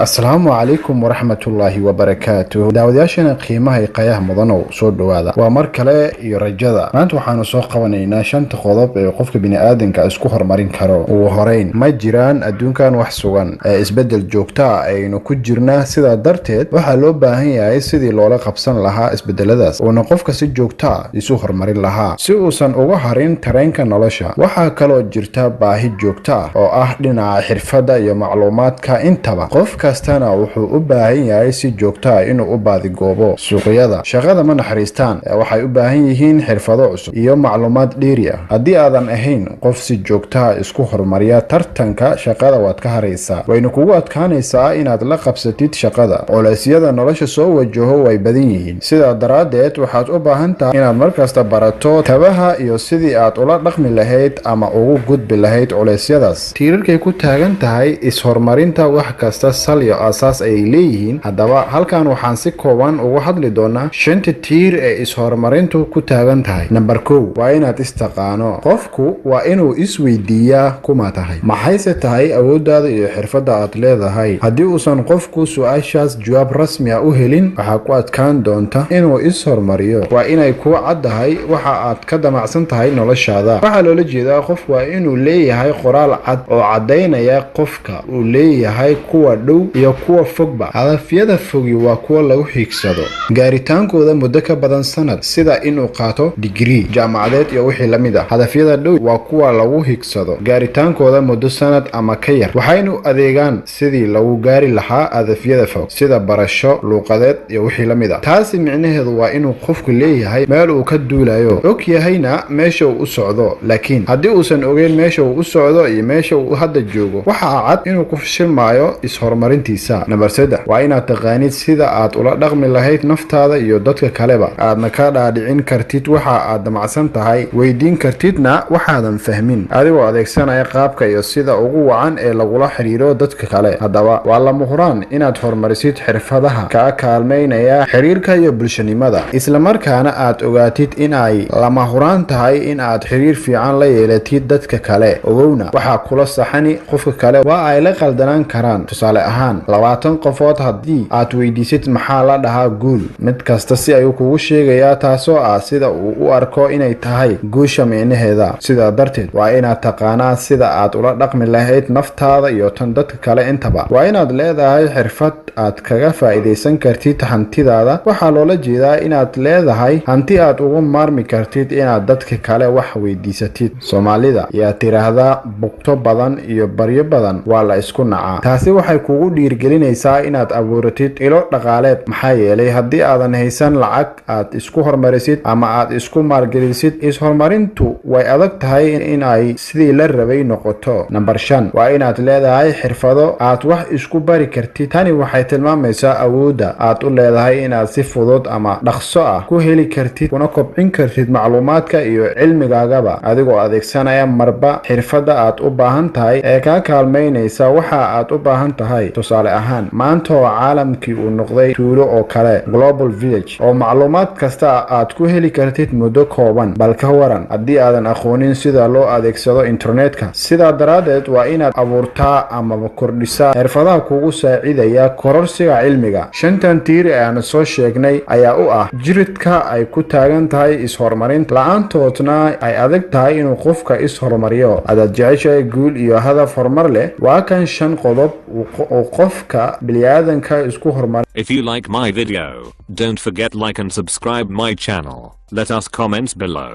السلام عليكم ورحمة الله وبركاته داودياشنا قيمة قياه مدنو soo dhawaada waa mar kale iyo rajada maanta waxaanu soo qabanaynaa shanta qodob ee qofka bini aadanka isku hormarin karo ugu horeyn ma jiraan adduunkan wax sugan ee isbedel joogta ah aynu ku jirnaa sidaa darteed waxaa loo baahan yahay sidii loola qabsan lahaa isbedeladaas uuna qofka si joogta ah isu hormarin lahaa si uusan uga harin tareenka nolosha waxaa kaloo jirta baahi joogta ah oo ah dhinaca xirfadda iyo macluumaadka intaba qof kastana wuxuu u baahan yahay si joogta ah inuu u baadigoobo suuqyada shaqada ma naxariistaan waxay u baahan yihiin xirfado cusub iyo macluumaad dheeri ah haddii aadan ahayn qof si joogta ah isku hormariya tartanka shaqada waad ka haraysaa wayna kugu adkaanaysaa inaad la qabsatid shaqada culeysyada nolosha soo wajaho way badan yihiin sidaa daraaddeed waxaad u baahan tahay inaad markasta barato tabaha iyo sidii aad ula dhaqmi lahayd ama ugu gudbi lahayd culeysyadaas tiirarkay ku taagan tahay is-hormarinta wax kasta sal iyo aasaas ayay leeyihiin haddaba halkan waxaan si kooban ugu hadli doonaa shanta tiir ee is-horumarintu ku taagan tahay namber 1 waa inaad istaqaano qofku waa inuu isweydiiyaa kuma tahay maxayse tahay awooddaada iyo xirfadda aad leedahay haddii uusan qofku su-aashaas jawaab rasmi ah u helin waxaa ku adkaan doonta inuu is-hormariyo waa inay kuu caddahay waxa aad ka damacsan tahay noloshaada waxaa loola jeedaa qof waa inuu leeyahay qoraal cad oo caddaynaya qofka uu leeyahay kuwa dhow iyo kuwa fogba hadafyada fogi waa kuwa lagu xigsado gaaritaankooda muddo ka badan sanad sida inuu qaato digrii jaamacadeed iyo wixii la mid ah hadafyada dhow waa kuwa lagu higsado gaaritaankooda muddo sanad ama ka yar waxaynu adeegaan sidii lagu gaari lahaa hadafyada fog sida barasho luuqadeed iyo wixii la mid ah taasi micnaheedu waa inuu qofku leeyahay meel uu ka duulayo og yahayna meesha uu u socdo laakiin haddii uusan ogeyn meesha uu u socdo iyo meesha uu hadda joogo waxaa cad inuu ku fashilmaayo is-horumarintiisa namber 3 waa inaad taqaanid sida aad ula dhaqmi lahayd naftaada iyo dadka kaleba aadna ka dhaadhicin kartid waxa aad damacsan tahay weydiin kartidna waxaadan fahmin adigoo adeegsanaya qaabka iyo sida ugu wacan ee lagula xiriiro dadka kale haddaba waa lama huraan inaad horumarisid xirfadaha kaa kaalmaynaya xiriirka iyo bulshanimada islamarkaana aad ogaatid in ay lama huraan tahay in aad xiriir fiican la yeelatid dadka kale ogowna waxaa kula saxani qofka kale waa ay la qaldanaan karaan tusaale ahaan 20 qofood haddii aad weydiisid maxaa la dhahaa guul mid kasta si ayuu kugu sheegayaa taasoo ah sida uu u arko inay tahay guusha micnaheeda sidaa darteed waa inaad taqaanaa sida aad ula dhaqmi lahayd naftaada iyo tan dadka kale intaba waa inaad leedahay xirfad aad kaga faa'iidaysan kartid hantidaada waxaa loola jeedaa inaad leedahay hanti aad uga maarmi kartid inaad dadka kale wax weydiisatid soomaalida ayaa tiraahdaa bugto badan iyo baryo badan waa la isku nacaa taasi waxay kugu dhiirgelinaysaa inaad abuuratid ilo dhaqaaleed maxaa yeelay haddii aadan haysan lacag aad isku hormarisid ama aad isku maalgelisid is-horumarintu way adag tahay in ay sidii la rabay noqoto namber 5 waa inaad leedahay xirfado aad wax isku bari kartid tani waxay tilmaamaysaa awoodda aad u leedahay inaad si fudud ama dhaqso ah ku heli kartid kuna kobcin kartid macluumaadka iyo cilmigaagaba adigoo adeegsanaya marba xirfadda aad u baahan tahay ee kaa kaalmaynaysa waxa aad u baahan tahay tusaale ahaan maanta oo caalamkii uu noqday tuulo oo kale global village oo macluumaad kasta aad ku heli kartid muddo kooban bal ka waran haddii aadan aqoonin sida loo adeegsado internetka sidaa daraaddeed waa inaad abuurtaa amaba kordhisaa xirfadaha kugu saacidaya kororsiga cilmiga shantan tiir ee aan soo sheegnay ayaa u ah jiridka ay ku taagan tahay is-horumarinta la-aantoodna ay adag tahay inuu qofka is-horumariyo adaad jeceshahay guul iyo hadaf horumar leh waa kan 5 qodob oo qofka bini'aadanka isku horumar. If you like my video, don't forget like and subscribe my channel. Let us comments below.